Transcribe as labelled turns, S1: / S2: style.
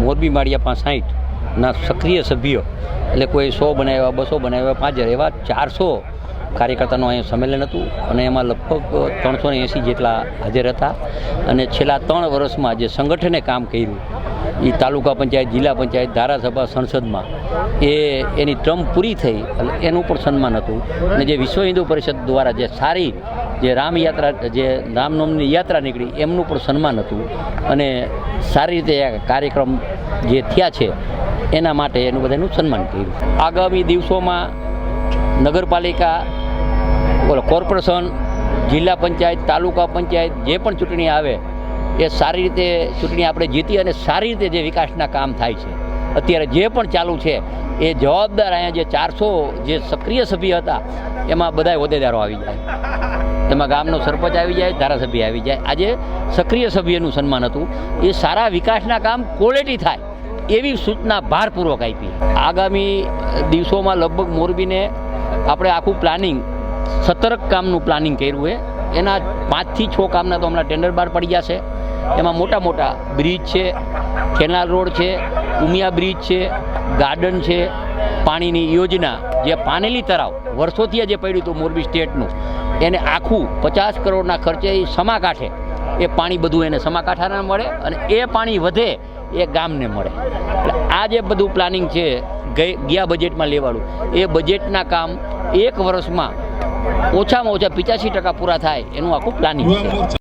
S1: મોરબી માળિયા 65ના સક્રિય સભ્યો એટલે કોઈ 100 બનાવ્યા, 200 બનાવ્યા, 5000 એવા 400 કાર્યકર્તાનું અહીંયા સંમેલન હતું અને એમાં લગભગ 380 જેટલા હાજર હતા. અને છેલ્લા 3 વર્ષમાં જે સંગઠને કામ કર્યું એ તાલુકા પંચાયત, જિલ્લા પંચાયત, ધારાસભા, સંસદમાં એની ટર્મ પૂરી થઈ એટલે એનું પણ સન્માન હતું. અને જે વિશ્વ હિન્દુ પરિષદ દ્વારા જે સારી જે રામયાત્રા, જે રામનવમીની યાત્રા નીકળી એમનું પણ સન્માન હતું. અને સારી રીતે કાર્યક્રમ જે થયા છે એના માટે એનું બધાનું સન્માન કર્યું. આગામી દિવસોમાં નગરપાલિકા, કોર્પોરેશન, જિલ્લા પંચાયત, તાલુકા પંચાયત જે પણ ચૂંટણી આવે એ સારી રીતે ચૂંટણી આપણે જીતી અને સારી રીતે જે વિકાસના કામ થાય છે. અત્યારે જે પણ ચાલુ છે એ જવાબદાર અહીંયા જે 400 જે સક્રિય સભ્ય હતા એમાં બધા હોદ્દેદારો આવી જાય, એમાં ગામનો સરપંચ આવી જાય, ધારાસભ્ય આવી જાય. આજે સક્રિય સભ્યનું સન્માન હતું. એ સારા વિકાસના કામ ક્વોલિટી થાય એવી સૂચના ભારપૂર્વક આપી. આગામી દિવસોમાં લગભગ મોરબીને આપણે આખું પ્લાનિંગ 17 કામનું પ્લાનિંગ કર્યું છે. એના 5 થી 6 કામના તો હમણાં ટેન્ડર બહાર પડી જશે. એમાં મોટા મોટા બ્રિજ છે, કેનાલ રોડ છે, ઉમિયા બ્રિજ છે, ગાર્ડન છે, પાણીની યોજના, જે પાનેલી તળાવ વર્ષોથી જે પડ્યું હતું મોરબી સ્ટેટનું, એને આખું 50 કરોડના ખર્ચે એ સમાકાંઠે એ પાણી બધું એને સમાકાંઠાને મળે અને એ પાણી વધે એ ગામને મળે. એટલે આ જે બધું પ્લાનિંગ છે ગયા બજેટમાં લેવાળું, એ બજેટના કામ 1 વર્ષમાં ઓછામાં ઓછા 85% પૂરા થાય એનું આખું પ્લાનિંગ છે.